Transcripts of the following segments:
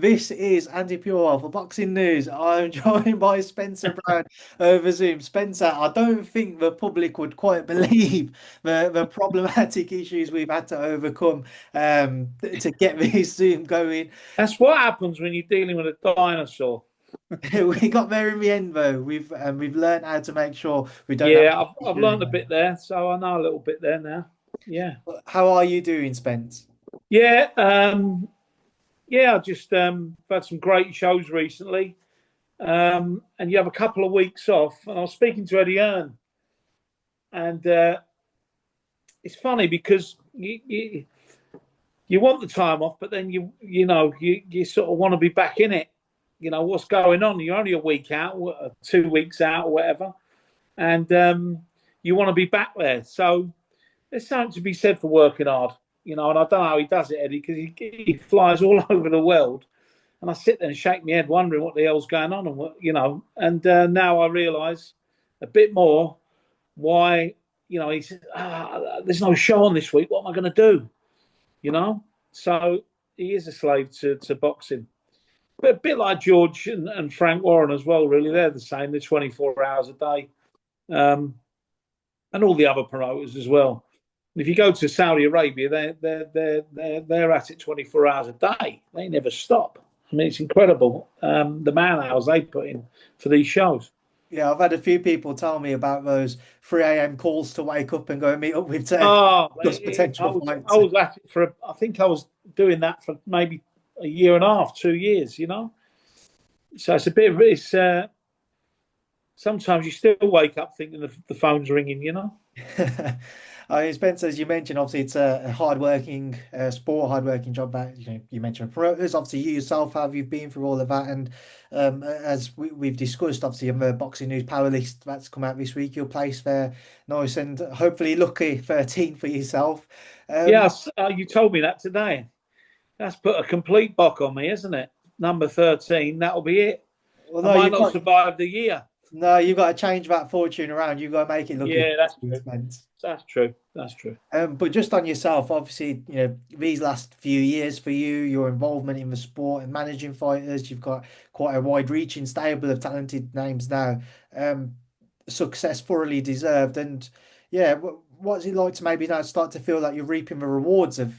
This is Andy Purewal for Boxing News. I'm joined by Spencer Brown over Zoom. Spencer, I don't think the public would quite believe the problematic issues we've had to overcome to get this Zoom going. That's what happens when you're dealing with a dinosaur. We got there in the end, though. We've learned how to make sure we don't have Yeah, an I've issue learned a again. bit there, so I know a little bit there now. Yeah, How are you doing, Spence? yeah, yeah. I just had some great shows recently, and you have a couple of weeks off. And I was speaking to Eddie Earn, and it's funny because you want the time off, but then you sort of want to be back in it. You know what's going on. You're only a week out, 2 weeks out, or whatever, and you want to be back there. So there's something to be said for working hard, and I don't know how he does it, Eddie, because he flies all over the world. And I sit there and shake my head wondering what the hell's going on and now I realise a bit more why, he said, there's no show on this week. What am I going to do? So he is a slave to boxing. But a bit like George and Frank Warren as well, really. They're the same. They're 24 hours a day. Um, and all the other promoters as well. If you go to Saudi Arabia, they're at it 24 hours a day. They never stop. I mean, it's incredible the man hours they put in for these shows. Yeah, I've had a few people tell me about those 3 a.m. calls to wake up and go and meet up with Ted, Oh, discuss I potential was I fights. was at it for I think I was doing that for maybe a year and a half, 2 years. So it's a bit of it's. Sometimes you still wake up thinking the phone's ringing. I mean, Spencer, as you mentioned, obviously it's a hard-working sport, hard-working job. That you mentioned promoters. Obviously, you yourself you've been through all of that, and as we've discussed, obviously, in the Boxing News Power List that's come out this week, you'll place there, nice and hopefully lucky 13 for yourself. Um, Yes, you told me that today. That's put a complete bock on me, isn't it? Number 13. That'll be it. well, I no, might you've not got survive the year. no, you've got to change that fortune around. You've got to make it look Yeah, that's good, true. Spence. That's true. That's true. But just on yourself, obviously, these last few years for you, your involvement in the sport and managing fighters, you've got quite a wide-reaching stable of talented names now. Um, Success thoroughly deserved. And yeah, what's it like to maybe now start to feel like you're reaping the rewards of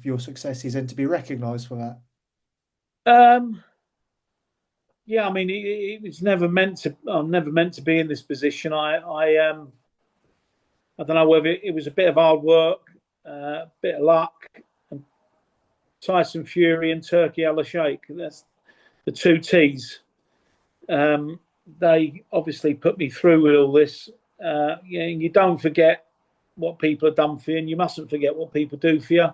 your successes and to be recognised for that? Um, yeah, I mean, it was never meant to. I'm never meant to be in this position. I don't know whether it was a bit of hard work, a bit of luck. And Tyson Fury and Turkey Al Sheikh. That's the two T's. They obviously put me through with all this. You don't forget what people have done for you, and you mustn't forget what people do for you.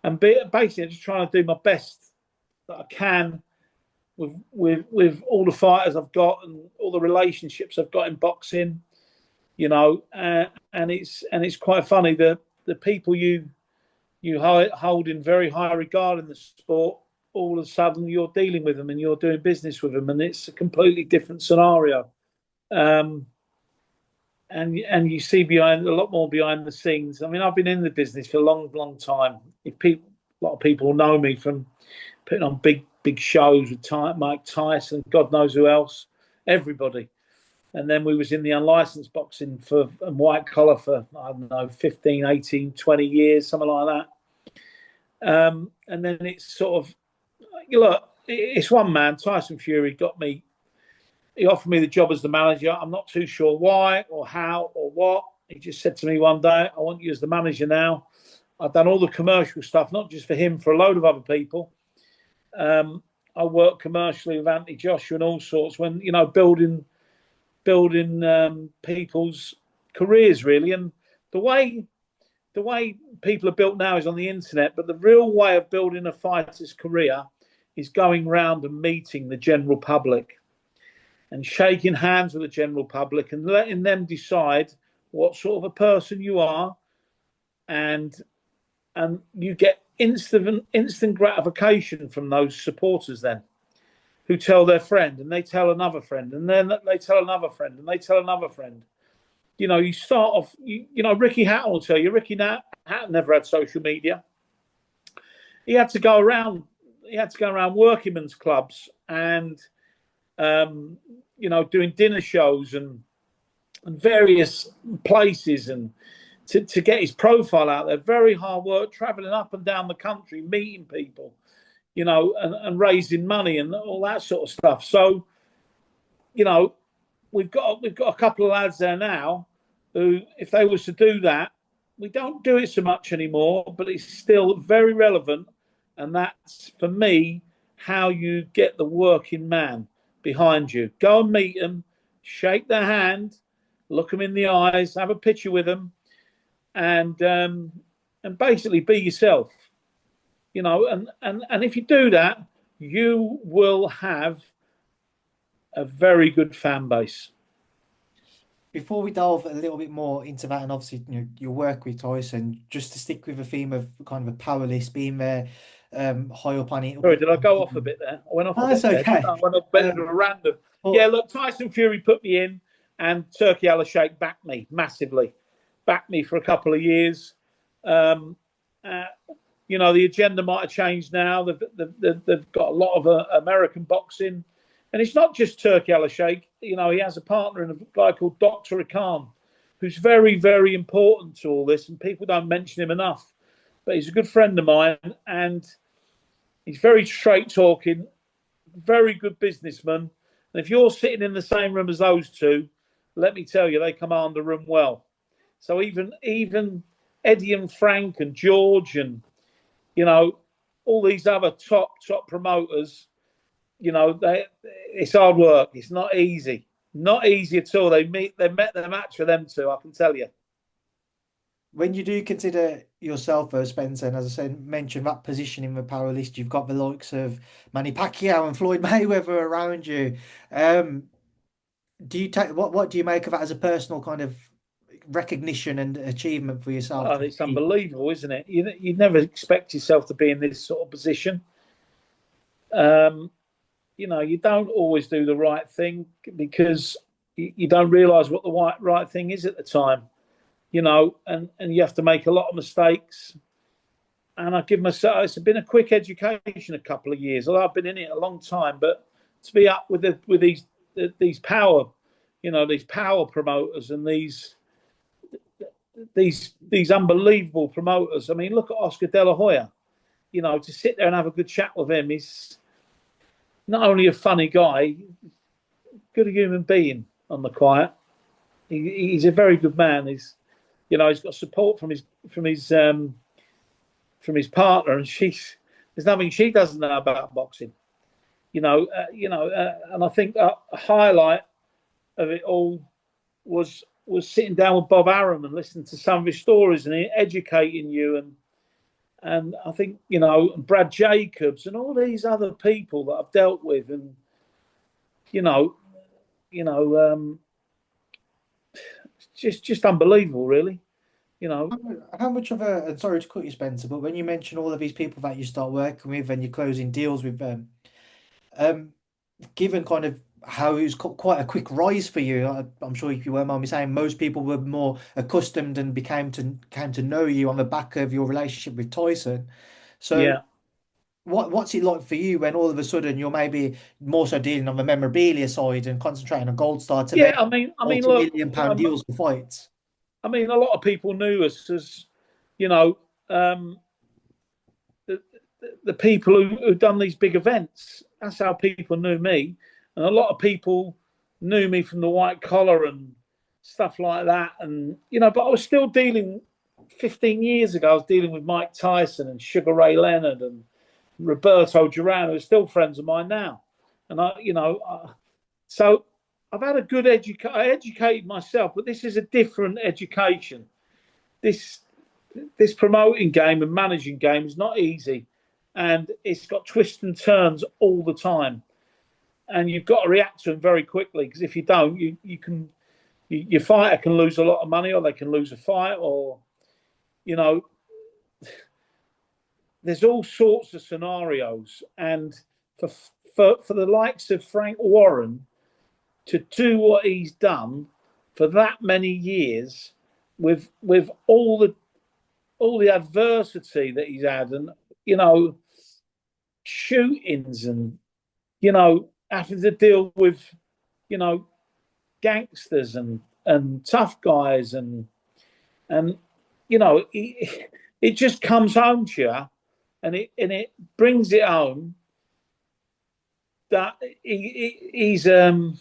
And basically, I'm just trying to do my best that I can with all the fighters I've got and all the relationships I've got in boxing. And it's quite funny the people you hold in very high regard in the sport. All of a sudden, you're dealing with them and you're doing business with them, and it's a completely different scenario. Um, and you see behind a lot more behind the scenes. I mean, I've been in the business for a long, long time. A lot of people know me from putting on big shows with Mike Tyson, God knows who else, everybody. And then we was in the unlicensed boxing and white collar for, I don't know, 15, 18, 20 years, something like that. And then it's sort of, look, it's one man, Tyson Fury, got me. He offered me the job as the manager. I'm not too sure why or how or what. He just said to me one day, I want you as the manager now. I've done all the commercial stuff, not just for him, for a load of other people. I work commercially with Anthony Joshua and all sorts when, building people's careers, really. And the way people are built now is on the internet, but the real way of building a fighter's career is going round and meeting the general public and shaking hands with the general public and letting them decide what sort of a person you are, and you get instant gratification from those supporters then, who tell their friend and they tell another friend and then they tell another friend and they tell another friend. You start off, Ricky Hatton will tell you. Hatton never had social media. He had to go around he had to go around workingmen's clubs and doing dinner shows and various places and to get his profile out there. Very hard work, traveling up and down the country, meeting people, and raising money and all that sort of stuff. So, we've got a couple of lads there now who, if they was to do that, we don't do it so much anymore, but it's still very relevant. And that's, for me, how you get the working man behind you. Go and meet them, shake their hand, look them in the eyes, have a picture with them, and basically be yourself. And if you do that, you will have a very good fan base. Before we delve a little bit more into that, and obviously your work with Tyson, just to stick with the theme of kind of a power list being there, high up on it. Sorry, did I go off a bit there? I went off a Oh, that's bit there. okay. I went off a bit of a random. Yeah, look, Tyson Fury put me in, and Turkey Al-Sheikh backed me massively. Backed me for a couple of years. The agenda might have changed now. They've got a lot of American boxing. And it's not just Turkey Al-Sheikh. He has a partner in a guy called Dr. Khan, who's very, very important to all this, and people don't mention him enough. But he's a good friend of mine, and he's very straight talking, very good businessman. And if you're sitting in the same room as those two, let me tell you, they command the room well. So even Eddie and Frank and George and all these other top promoters, it's hard work. It's not easy. Not easy at all. They met their match for them two, I can tell you. When you do consider yourself, Spencer, and as I said, mention that position in the power list, you've got the likes of Manny Pacquiao and Floyd Mayweather around you. Do you take what do you make of that as a personal kind of recognition and achievement for yourself? Oh, it's unbelievable, isn't it? You never expect yourself to be in this sort of position. You don't always do the right thing because you don't realise what the right thing is at the time. And you have to make a lot of mistakes. And I give myself, it's been a quick education a couple of years. Although I've been in it a long time, but to be up with these power, these power promoters and these unbelievable promoters. I mean, look at Oscar De La Hoya. To sit there and have a good chat with him, he's not only a funny guy, good human being on the quiet. He's a very good man. He's got support from his partner, and there's nothing she doesn't know about boxing. And I think a highlight of it all was sitting down with Bob Arum and listening to some of his stories and educating you, and I think Brad Jacobs and all these other people that I've dealt with, and just unbelievable, really. How much of a, and sorry to cut you, Spencer, but when you mention all of these people that you start working with and you're closing deals with them, given kind of how it was quite a quick rise for you, I'm sure if you won't mind me saying, most people were more accustomed and came to know you on the back of your relationship with Tyson. So Yeah. what's it like for you when all of a sudden you're maybe more so dealing on the memorabilia side and concentrating on Gold Star to then Yeah, I mean, look, multi-million-pound deals for fights? I mean, a lot of people knew us as, the people who've done these big events. That's how people knew me. And a lot of people knew me from the white collar and stuff like that. And, but I was still dealing, 15 years ago, I was dealing with Mike Tyson and Sugar Ray Leonard and Roberto Duran, who are still friends of mine now. And so I've had a good I educated myself, but this is a different education. This promoting game and managing game is not easy, and it's got twists and turns all the time, and you've got to react to them very quickly, because if you don't, your fighter can lose a lot of money, or they can lose a fight, or there's all sorts of scenarios. And for the likes of Frank Warren to do what he's done for that many years, with all the adversity that he's had, and shootings and having to deal with you know gangsters and tough guys and it just comes home to you, and it brings it home that he's a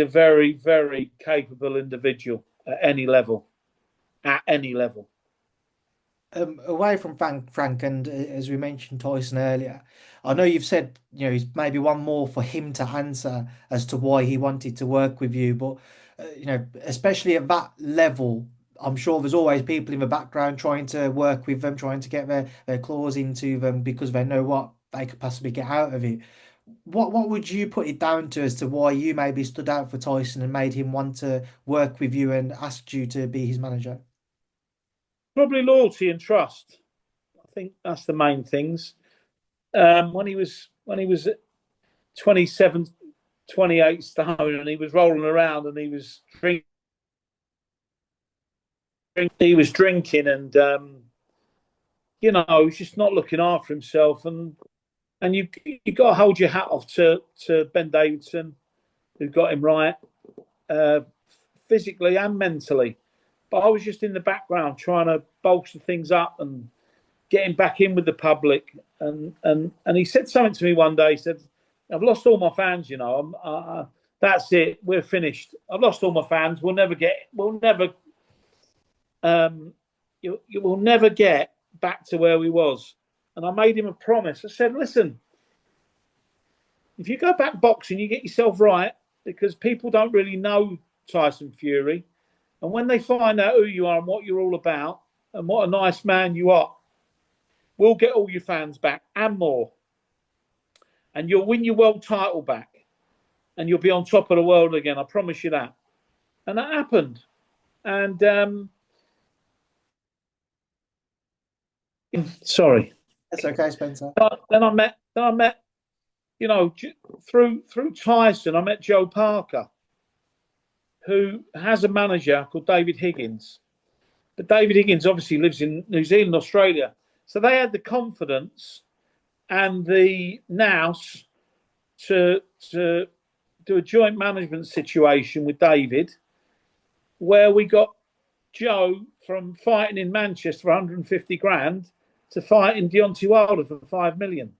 very, very capable individual at any level. At any level. Away from Frank, and as we mentioned Tyson earlier, I know you've said he's maybe one more for him to answer as to why he wanted to work with you, but especially at that level, I'm sure there's always people in the background trying to work with them, trying to get their claws into them because they know what they could possibly get out of it. What would you put it down to as to why you maybe stood out for Tyson and made him want to work with you and asked you to be his manager? Probably loyalty and trust. I think that's the main things. When he was 27, 28 stone, and he was rolling around, and he was drinking, and he was just not looking after himself, and you got to hold your hat off to Ben Davidson, who got him right, uh, physically and mentally. But I was just in the background trying to bolster things up and getting back in with the public. And he said something to me one day. He said, "I've lost all my fans. That's it. We're finished. I've lost all my fans. You will never get back to where we was." And I made him a promise. I said, "Listen, if you go back boxing, you get yourself right, because people don't really know Tyson Fury. And when they find out who you are and what you're all about and what a nice man you are, we'll get all your fans back and more. And you'll win your world title back. And you'll be on top of the world again. I promise you that." And that happened. And sorry. That's okay, Spencer. Then I met, through Tyson, I met Joe Parker, who has a manager called David Higgins. But David Higgins obviously lives in New Zealand, Australia. So they had the confidence and the nous to do a joint management situation with David, where we got Joe from fighting in Manchester for 150 grand to fighting Deontay Wilder for 5 million.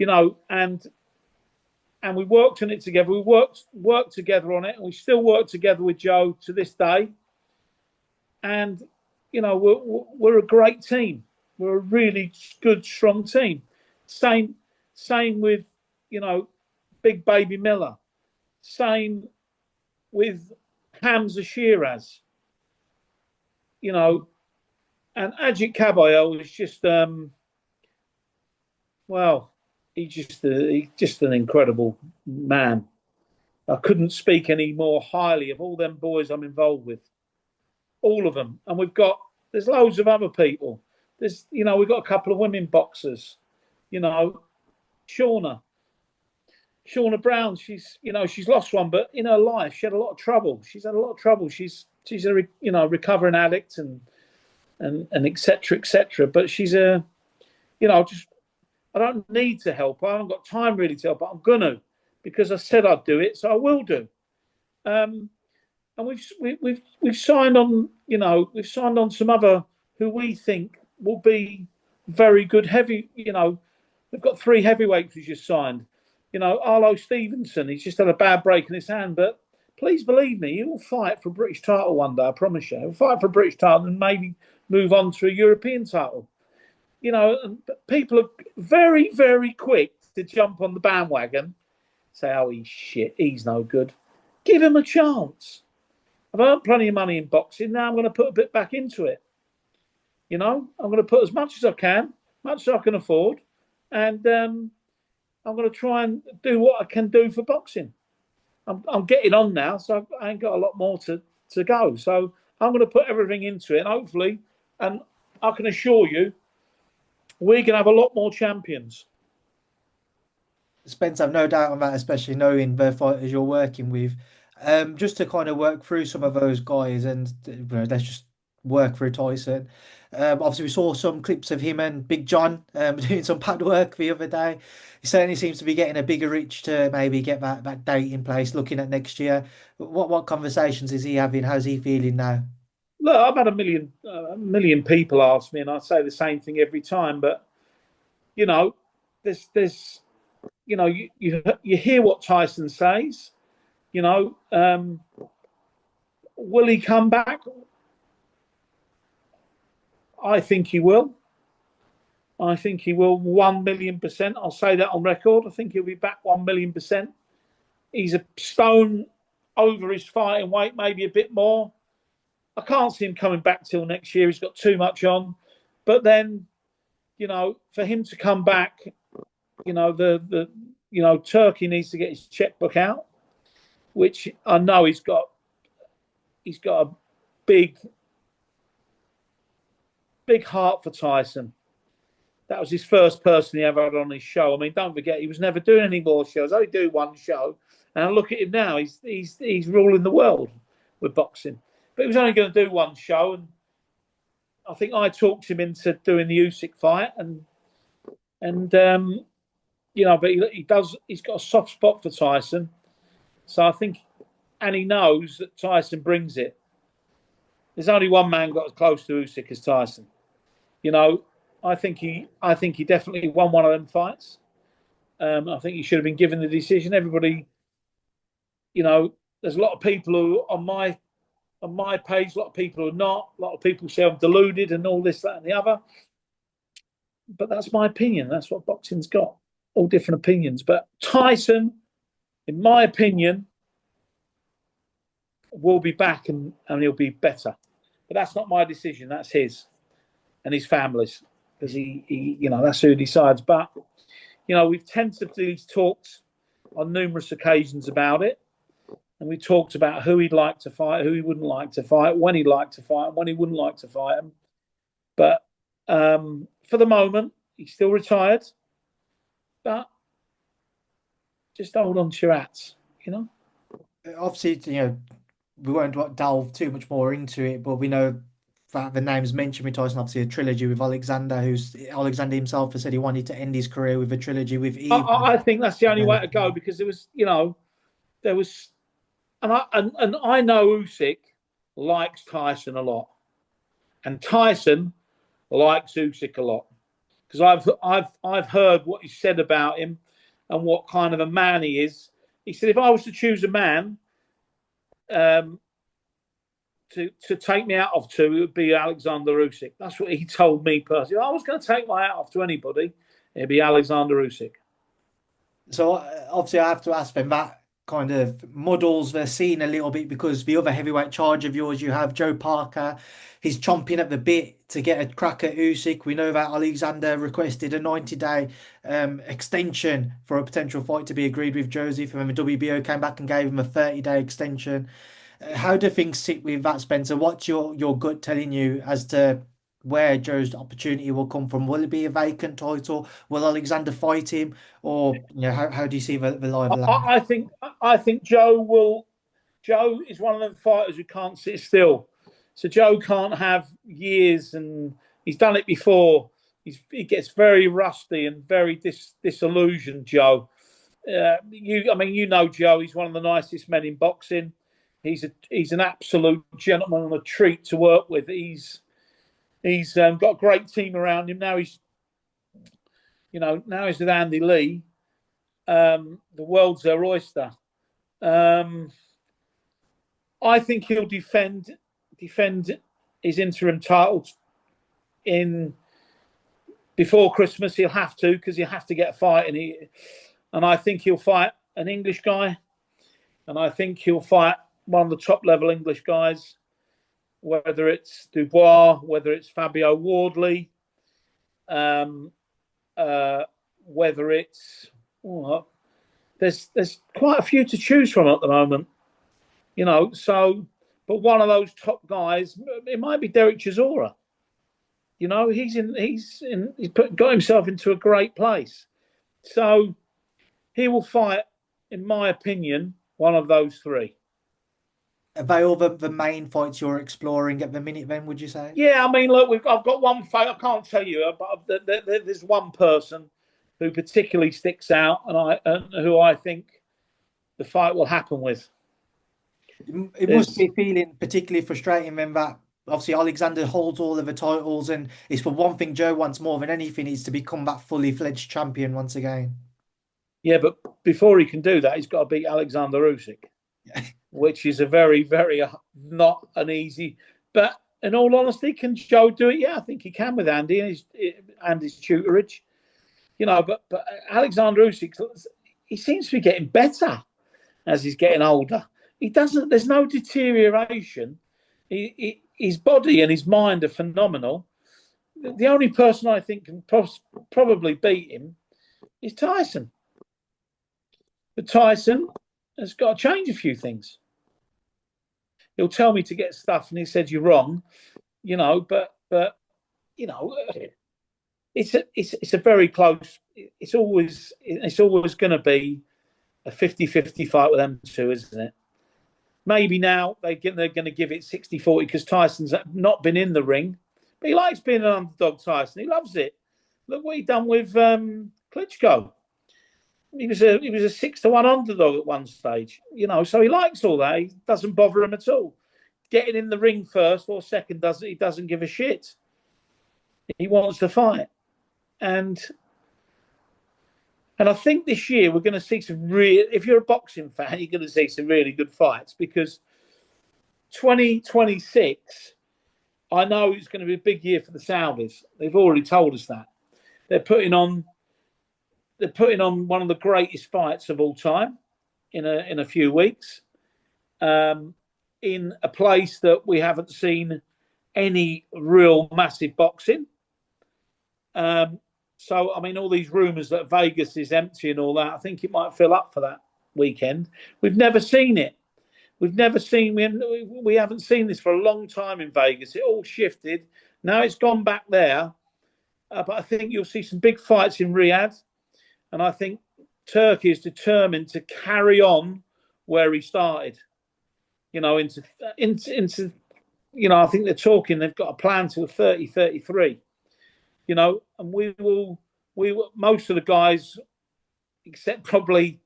And we worked on it together. We worked together on it, and we still work together with Joe to this day. And we're a great team. We're a really good, strong team. Same with Big Baby Miller. Same with Hamza Sheeraz. And Agit Kabayel is just well, he's just an incredible man. I couldn't speak any more highly of all them boys I'm involved with, all of them. And there's loads of other people. We've got a couple of women boxers. Shauna, Shauna Brown. She's lost one, but in her life she had a lot of trouble. She's had a lot of trouble. She's a recovering addict and etc. etc. But she's I don't need to help. I haven't got time really to help, but I'm gonna, because I said I'd do it, so I will do. And we've signed on. We've signed on some other who we think will be very good heavy. We've got 3 heavyweights we just signed. Arlo Stevenson. He's just had a bad break in his hand, but please believe me, he will fight for a British title one day. I promise you, he'll fight for a British title and maybe move on to a European title. But people are very, very quick to jump on the bandwagon, say, "Oh, he's shit, he's no good." Give him a chance. I've earned plenty of money in boxing. Now I'm going to put a bit back into it. I'm going to put as much as I can, much as I can afford, and I'm going to try and do what I can do for boxing. I'm getting on now, so I ain't got a lot more to go. So I'm going to put everything into it, and hopefully, and I can assure you, we're going to have a lot more champions. Spence, I've no doubt on that, especially knowing the fighters you're working with. Just to kind of work through some of those guys, and let's just work through Tyson. Obviously, we saw some clips of him and Big John doing some pad work the other day. He certainly seems to be getting a bigger reach to maybe get that date in place, looking at next year. What conversations is he having? How's he feeling now? Look, I've had a million people ask me, and I say the same thing every time. But you know, there's you hear what Tyson says. You know, will he come back? I think he will. I think he will 1,000,000%. I'll say that on record. I think he'll be back 1,000,000%. He's a stone over his fighting weight, maybe a bit more. I can't see him coming back till next year. He's got too much on. But then, for him to come back, Turkey needs to get his checkbook out, which I know he's got. He's got a big heart for Tyson. That was his first person he ever had on his show. I mean, don't forget, he was never doing any more shows. Only do one show, and look at him now. He's ruling the world with boxing. But he was only going to do one show, and I think I talked him into doing the Usyk fight, but he does. He's got a soft spot for Tyson, so I think, and he knows that Tyson brings it. There's only one man got as close to Usyk as Tyson. I think he definitely won one of them fights. I think he should have been given the decision. Everybody, there's a lot of people who on my page, a lot of people who are not. A lot of people say I'm deluded and all this, that, and the other. But that's my opinion. That's what boxing's got. All different opinions. But Tyson, in my opinion, will be back and he'll be better. But that's not my decision. That's his and his family's, because he that's who decides. But we've tentatively talked on numerous occasions about it, and we talked about who he'd like to fight, who he wouldn't like to fight, when he'd like to fight, and when he wouldn't like to fight him. But for the moment, he's still retired. But just hold on to your hats, Obviously, we won't delve too much more into it, but we know that the names mentioned with Tyson, obviously a trilogy with Alexander, Alexander himself has said he wanted to end his career with a trilogy with Eve. I think that's the only way to go, because there was, and I know Usyk likes Tyson a lot, and Tyson likes Usyk a lot, because I've heard what he said about him and what kind of a man he is. He said, if I was to choose a man to take me out of two, it would be Alexander Usyk. That's what he told me personally. If I was going to take my hat off to anybody, it'd be Alexander Usyk. So obviously I have to ask them, that kind of muddles the scene a little bit, because the other heavyweight charge of yours, you have Joe Parker. He's chomping at the bit to get a crack at Usyk. We know that Alexander requested a 90-day extension for a potential fight to be agreed with Joseph, and then the WBO came back and gave him a 30-day extension. How do things sit with that, Spencer? What's your gut telling you as to where Joe's opportunity will come from? Will it be a vacant title? Will Alexander fight him? Or how do you see the lie of the land? I think Joe will. Joe is one of them fighters who can't sit still. So Joe can't have years, and he's done it before. He gets very rusty and very disillusioned. Joe, you know Joe. He's one of the nicest men in boxing. He's an absolute gentleman and a treat to work with. He's got a great team around him. Now he's with Andy Lee. The world's their oyster. I think he'll defend his interim title before Christmas. He'll have to, because he'll have to get a fight, and I think he'll fight an English guy, and I think he'll fight one of the top level English guys, whether it's Dubois, whether it's Fabio Wardley, whether it's there's quite a few to choose from at the moment, So, but one of those top guys, it might be Derek Chisora. He's got himself into a great place, so he will fight, in my opinion, one of those three. Are they all the main fights you're exploring at the minute then, would you say? Yeah, I mean, look, I've got one fight. I can't tell you, but there's one person who particularly sticks out, and who I think the fight will happen with. It must There's be feeling particularly frustrating then that obviously Alexander holds all of the titles, and it's for one thing Joe wants more than anything is to become that fully fledged champion once again. Yeah, but before he can do that, he's got to beat Alexander Usyk, which is a very, very not an easy. But in all honesty, can Joe do it? Yeah, I think he can with Andy and his tutorage. But Alexander Usyk, he seems to be getting better as he's getting older. He doesn't. There's no deterioration. His body and his mind are phenomenal. The only person I think can probably beat him is Tyson. But Tyson has got to change a few things. He'll tell me to get stuff, and he said you're wrong, But you know, it's a very close. It's always going to be a 50-50 fight with them two, isn't it? Maybe now they're going to give it 60-40 because Tyson's not been in the ring, but he likes being an underdog. Tyson, he loves it. Look what he done with Klitschko. He was a 6-1 underdog at one stage, So he likes all that. He doesn't bother him at all. Getting in the ring first or second he doesn't give a shit. He wants to fight, and I think this year we're going to see some real. If you're a boxing fan, you're going to see some really good fights because 2026, I know it's going to be a big year for the Saudis. They've already told us that. They're putting on one of the greatest fights of all time in a few weeks, in a place that we haven't seen any real massive boxing. So, I mean, all these rumours that Vegas is empty and all that, I think it might fill up for that weekend. We've never seen it. We haven't seen this for a long time in Vegas. It all shifted. Now it's gone back there. But I think you'll see some big fights in Riyadh. And I think Turkey is determined to carry on where he started. Into I think they've got a plan to 30, 33. And most of the guys, except probably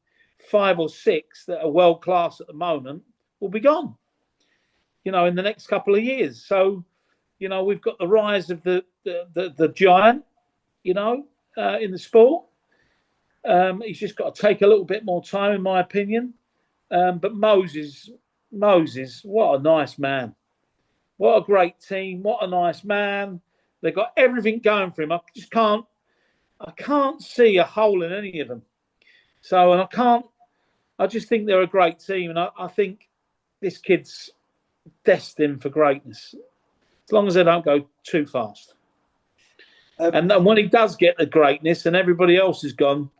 5 or 6 that are world class at the moment, will be gone, in the next couple of years. So, we've got the rise of the giant, in the sport. He's just got to take a little bit more time, in my opinion. But Moses, what a nice man. What a great team. What a nice man. They've got everything going for him. I can't see a hole in any of them. So, and I just think they're a great team. And I think this kid's destined for greatness, as long as they don't go too fast. And when he does get the greatness and everybody else is gone,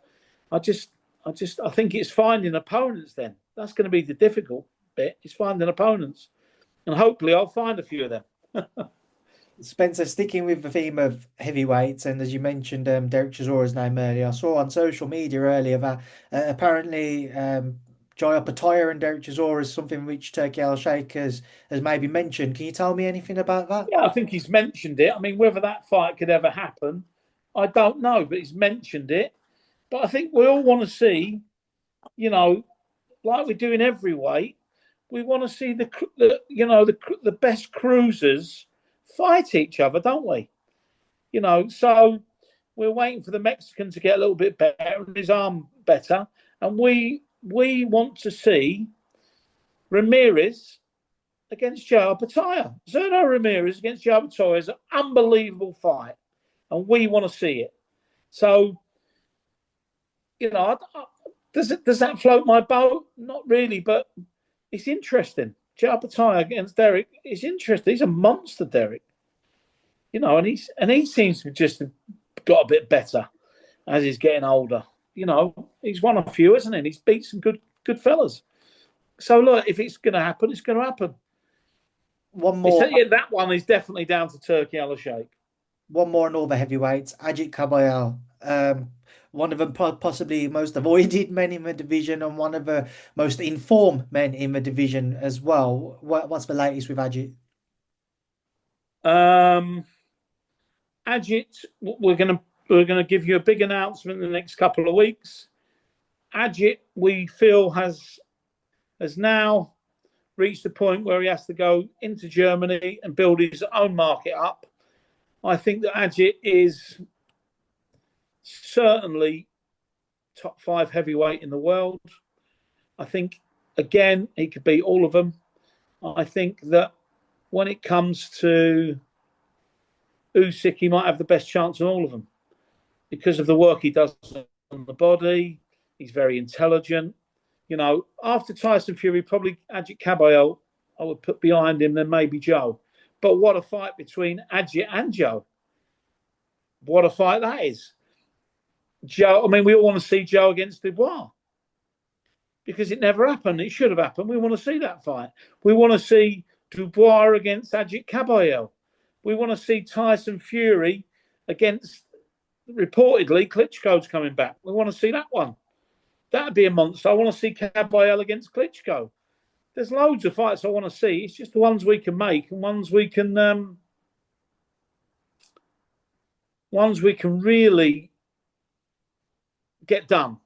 I think it's finding opponents then. That's going to be the difficult bit. It's finding opponents. And hopefully I'll find a few of them. Spencer, sticking with the theme of heavyweights, and as you mentioned, Derek Chisora's name earlier, I saw on social media earlier that apparently Jai Opetaia and Derek Chisora is something which Turki Al-Sheikh has maybe mentioned. Can you tell me anything about that? Yeah, I think he's mentioned it. I mean, whether that fight could ever happen, I don't know, but he's mentioned it. But I think we all want to see, like we do in every weight, we want to see the best cruisers fight each other, don't we? So we're waiting for the Mexican to get a little bit better and his arm better, and we want to see Ramirez against Joe Opetaia. Zerno Ramirez against Joe Opetaia is an unbelievable fight, and we want to see it. So, does that float my boat? Not really, but it's interesting. Joe Opetaia against Derek. It's interesting. He's a monster, Derek. And he seems to have just got a bit better as he's getting older. He's won a few, hasn't he? And he's beat some good fellas. So look, if it's going to happen, it's going to happen. One more. That one is definitely down to Turki Al-Sheikh. One more on all the heavyweights. Agit Kabayel. one of the possibly most avoided men in the division and one of the most informed men in the division as well. What's the latest with Agit? Um, Agit, we're gonna give you a big announcement in the next couple of weeks. Agit, we feel has now reached the point where he has to go into Germany and build his own market up. I think that Agit is certainly top 5 heavyweight in the world. I think, again, he could beat all of them. I think that when it comes to Usyk, he might have the best chance in all of them because of the work he does on the body. He's very intelligent. After Tyson Fury, probably Agit Kabayel, I would put behind him, then maybe Joe. But what a fight between Agit and Joe. What a fight that is. Joe, I mean, we all want to see Joe against Dubois because it never happened. It should have happened. We want to see that fight. We want to see Dubois against Agit Kabayel. We want to see Tyson Fury against, reportedly, Klitschko's coming back. We want to see that one. That'd be a monster. I want to see Kabayel against Klitschko. There's loads of fights I want to see. It's just the ones we can make and ones we can really get done.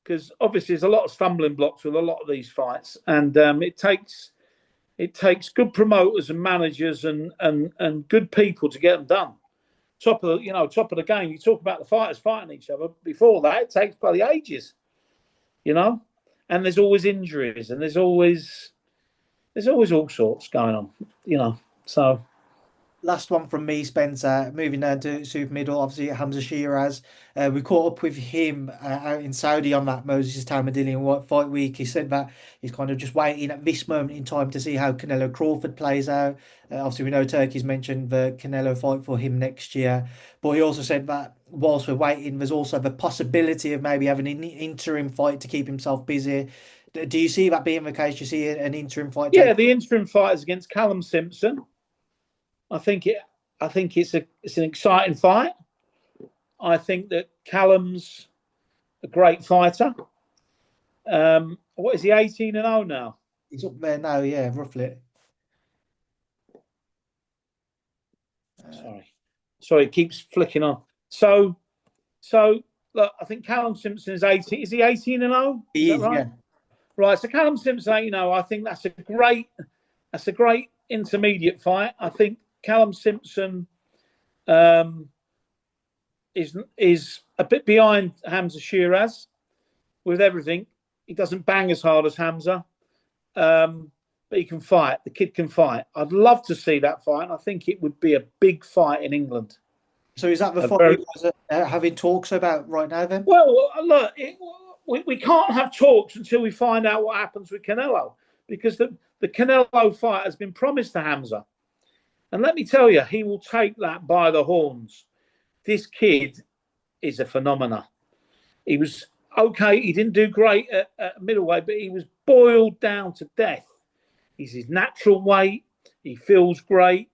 Because obviously there's a lot of stumbling blocks with a lot of these fights, and it takes good promoters and managers and good people to get them done. Top of the game. You talk about the fighters fighting each other. Before that, it takes bloody ages. And there's always injuries, and there's always all sorts going on. So Last one from me, Spencer. Moving down to super middle, obviously Hamza Sheeraz. We caught up with him out in Saudi on that Moses Talmadillion fight week. He said that he's kind of just waiting at this moment in time to see how Canelo Crawford plays out. Obviously, we know Turkey's mentioned the Canelo fight for him next year, but he also said that whilst we're waiting, there's also the possibility of maybe having an interim fight to keep himself busy. Do you see that being the case? Do you see an interim fight take? yeah, the interim fight is against Callum Simpson. I think it's an exciting fight. I think that Callum's a great fighter. What is he, 18-0 now? He's up there now, yeah, roughly. Sorry, it keeps flicking on. So look, I think Callum Simpson is 18. Is he 18-0? Is that right? Yeah. Right. So Callum Simpson 18-0. I think that's a great intermediate fight. I think Callum Simpson is a bit behind Hamza Sheeraz with everything. He doesn't bang as hard as Hamza, but he can fight. The kid can fight. I'd love to see that fight. I think it would be a big fight in England. So is that the fight you guys are having talks about right now then? Well, look, we can't have talks until we find out what happens with Canelo, because the Canelo fight has been promised to Hamza. And let me tell you, he will take that by the horns. This kid is a phenomenon. He was okay. He didn't do great at middleweight, but he was boiled down to death. He's his natural weight. He feels great.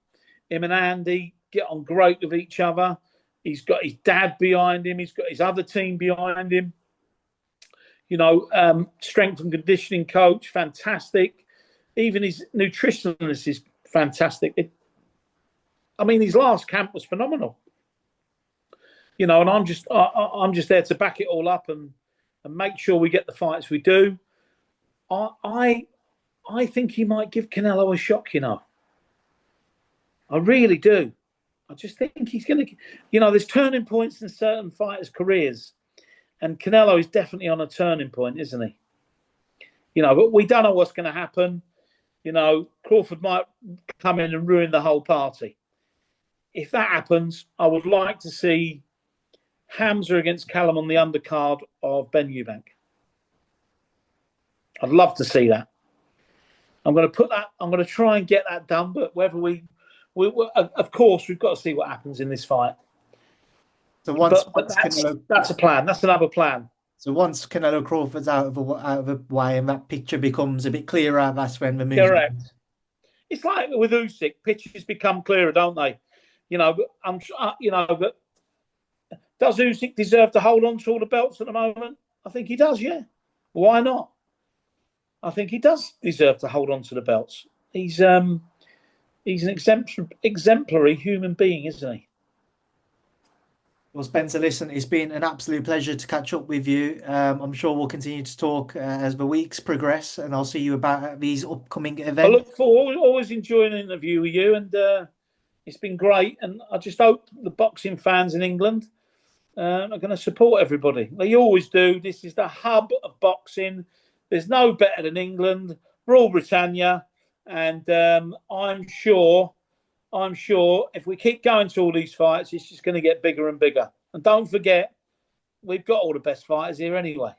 Him and Andy get on great with each other. He's got his dad behind him. He's got his other team behind him. Strength and conditioning coach, fantastic. Even his nutritionist is fantastic. His last camp was phenomenal. And I'm just there to back it all up and make sure we get the fights we do. I think he might give Canelo a shock. I really do. I just think he's going to. There's turning points in certain fighters' careers, and Canelo is definitely on a turning point, isn't he? But we don't know what's going to happen. Crawford might come in and ruin the whole party. If that happens, I would like to see Hamza against Callum on the undercard of Ben Eubank. I'd love to see that. I'm going to try and get that done, but whether we of course, we've got to see what happens in this fight. So that's a plan. That's another plan. So once Canelo Crawford's out of the way and that picture becomes a bit clearer, that's when the move. Correct. It's like with Usyk, pictures become clearer, don't they? But Does Usyk deserve to hold on to all the belts at the moment? I think he does, yeah. Why not? I think he does deserve to hold on to the belts. He's an exemplary human being, isn't he? Well, Spencer, listen, it's been an absolute pleasure to catch up with you. I'm sure we'll continue to talk as the weeks progress, and I'll see you about at these upcoming I events. look forward, always enjoying an interview with you, and it's been great. And I just hope the boxing fans in England are going to support everybody. They always do. This is the hub of boxing. There's no better than England, Rule Britannia, and I'm sure if we keep going to all these fights, it's just going to get bigger and bigger. And don't forget, we've got all the best fighters here anyway.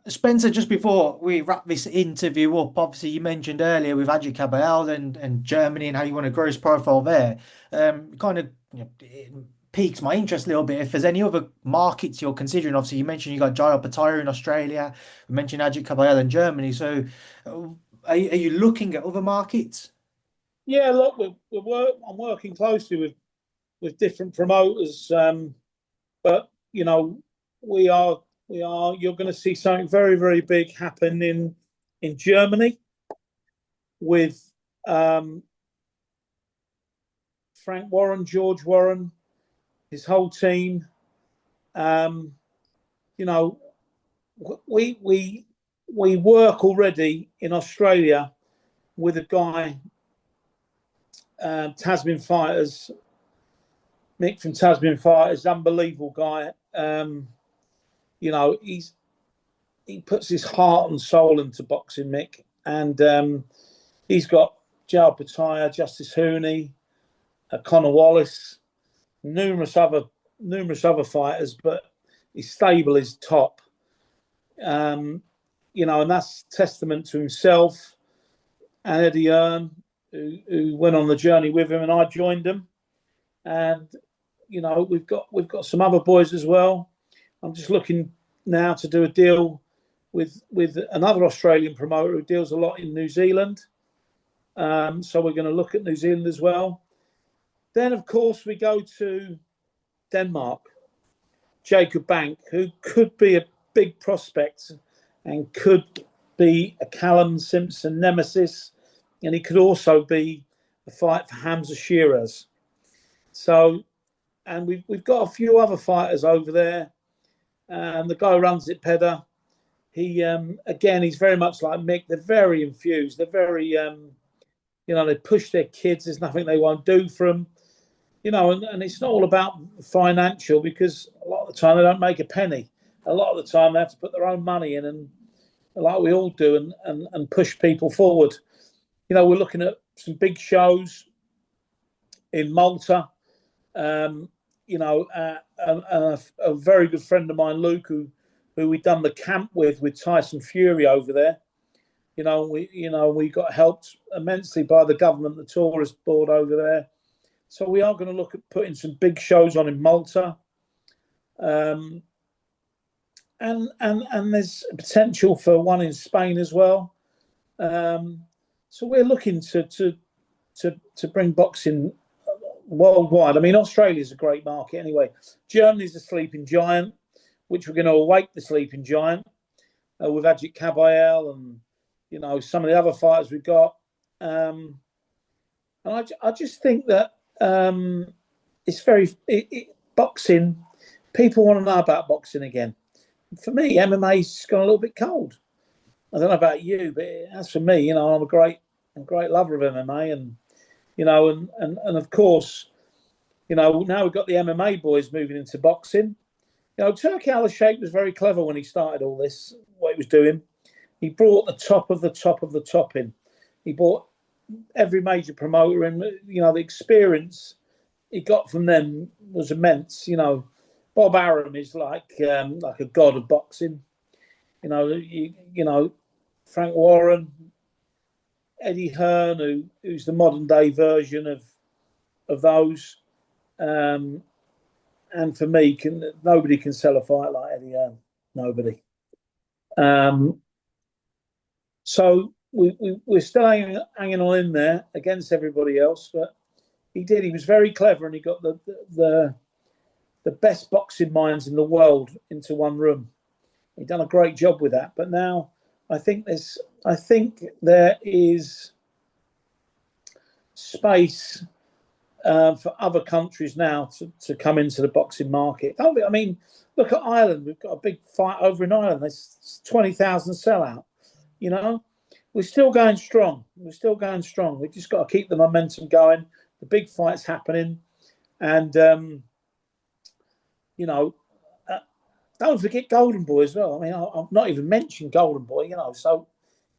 Spencer, just before we wrap this interview up, obviously you mentioned earlier with Agit Kabayel and Germany and how you want to grow his profile there. Kind of it piques my interest a little bit. If there's any other markets you're considering, obviously you mentioned you got Opetaia in Australia, you mentioned Agit Kabayel in Germany. So, are you looking at other markets? Yeah, look, I'm working closely with different promoters, but we are You're going to see something very very big happen in Germany with Frank Warren, George Warren, his whole team. Um, you know, we work already in Australia with a guy, Tasman Fighters, Mick from Tasman Fighters, unbelievable guy. He puts his heart and soul into boxing, Mick, and he's got Joe Opetaia, Justice Hooney, Connor Wallace, numerous other fighters, but his stable is top. And that's testament to himself and Eddie Earn, who went on the journey with him, and I joined them. And we've got some other boys as well. I'm just looking now to do a deal with another Australian promoter who deals a lot in New Zealand. So we're going to look at New Zealand as well. Then, of course, we go to Denmark. Jacob Bank, who could be a big prospect and could be a Callum Simpson nemesis, and he could also be a fight for Hamza Sheeraz. So, and we've got a few other fighters over there. And the guy who runs it, Pedder, he again, he's very much like Mick. They're very infused. They're very, they push their kids. There's nothing they won't do for them. And it's not all about financial, because a lot of the time they don't make a penny. A lot of the time they have to put their own money in, and like we all do, and push people forward. We're looking at some big shows in Malta. A very good friend of mine, Luke, who we done the camp with Tyson Fury over there. We got helped immensely by the government, the tourist board over there. So we are going to look at putting some big shows on in Malta, and there's potential for one in Spain as well. So we're looking to bring boxing worldwide. I mean, Australia's a great market anyway. Germany's a sleeping giant, which we're going to awake the sleeping giant with Agit Kabayel and some of the other fighters we've got. And I just think that it's boxing. People want to know about boxing again. For me, MMA's gone a little bit cold. I don't know about you, but as for me, I'm a great lover of MMA, and of course, now we've got the MMA boys moving into boxing. Turki Al-Sheikh was very clever when he started all this. What he was doing, he brought the top of the top of the top in. He brought every major promoter in. The experience he got from them was immense. Bob Arum is like a god of boxing. Frank Warren, Eddie Hearn, who's the modern day version of those. And for me, nobody can sell a fight like Eddie Hearn. Nobody. So we're still hanging on in there against everybody else, but he did. He was very clever, and he got the the best boxing minds in the world into one room. He's done a great job with that. But now I think there is space for other countries now to come into the boxing market. I mean, look at Ireland. We've got a big fight over in Ireland. There's 20,000 sellout. You know, we're still going strong. We're still going strong. We just got to keep the momentum going. The big fight's happening, and you know, don't forget Golden Boy as well. I mean, I've not even mentioned Golden Boy. You know, so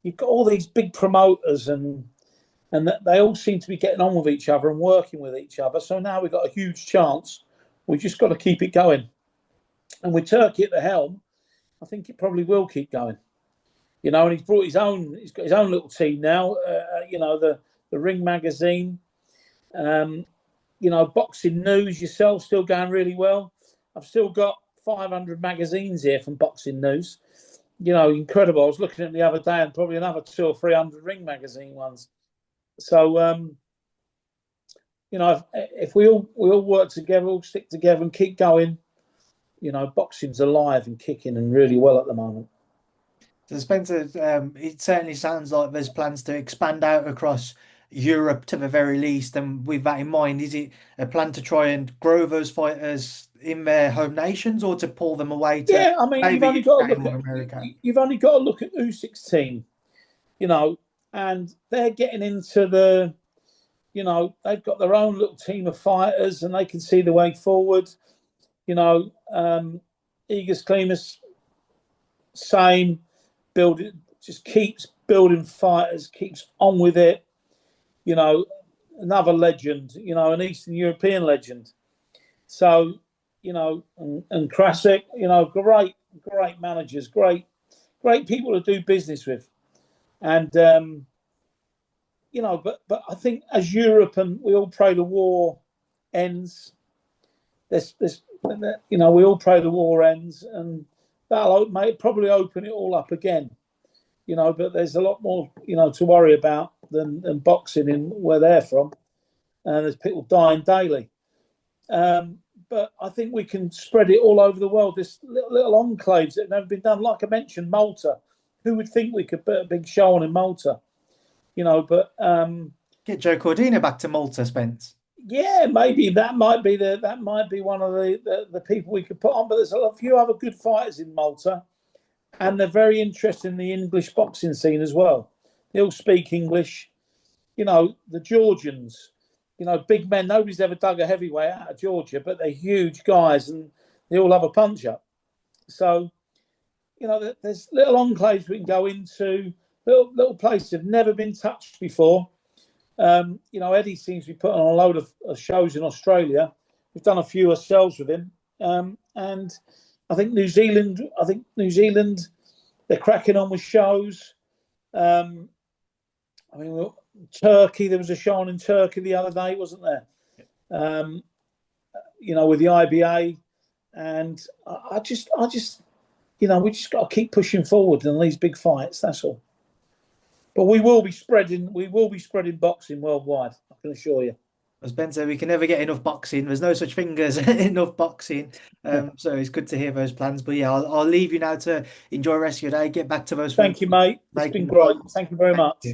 you've got all these big promoters and that they all seem to be getting on with each other and working with each other. So now we've got a huge chance. We've just got to keep it going. And with Turkey at the helm, I think it probably will keep going. You know, and he's got his own little team now. You know, the Ring magazine. You know, Boxing News yourself still going really well. I've still got 500 magazines here from Boxing News. You know, incredible. I was looking at them the other day, and probably another 200 or 300 Ring magazine ones. So, you know, if we all work together, all stick together and keep going, you know, boxing's alive and kicking and really well at the moment. So Spencer, it certainly sounds like there's plans to expand out across Europe to the very least. And with that in mind, is it a plan to try and grow those fighters in their home nations or to pull them away to Yeah, I mean, maybe UK or America? you've only got to look at Usyk's team, you know, and they're getting into the, you know, they've got their own little team of fighters and they can see the way forward. You know, Igor Klimas, same, just keeps building fighters, keeps on with it. You know, another legend, you know, an Eastern European legend. So, you know, and Krasik, you know, great managers, great people to do business with. And, you know, but I think as Europe and we all pray the war ends, there's you know, we all pray the war ends and that'll probably open it all up again. You know, but there's a lot more, you know, to worry about than boxing in where they're from. And there's people dying daily. But I think we can spread it all over the world. There's little enclaves that have never been done. Like I mentioned, Malta. Who would think we could put a big show on in Malta? You know, but Get Joe Cordina back to Malta, Spence. yeah, maybe that might be one of the people we could put on. But there's a few other good fighters in Malta, and they're very interested in the English boxing scene as well. They all speak English. You know, the Georgians. You know, big men. Nobody's ever dug a heavyweight out of Georgia, but they're huge guys, and they all have a punch up. So, you know, there's little enclaves we can go into, little places have never been touched before. You know, Eddie seems to be putting on a load of shows in Australia. We've done a few ourselves with him, and I think New Zealand. They're cracking on with shows. I mean, Turkey. There was a show on in Turkey the other day, wasn't there? You know, with the IBA, and I just, you know, we just got to keep pushing forward in these big fights. That's all. But we will be spreading boxing worldwide. I can assure you. As Ben said, we can never get enough boxing. There's no such thing as enough boxing. So it's good to hear those plans. But yeah, I'll leave you now to enjoy the rest of your day. Get back to those things. Thank you, mate. It's been great. Thank you very much.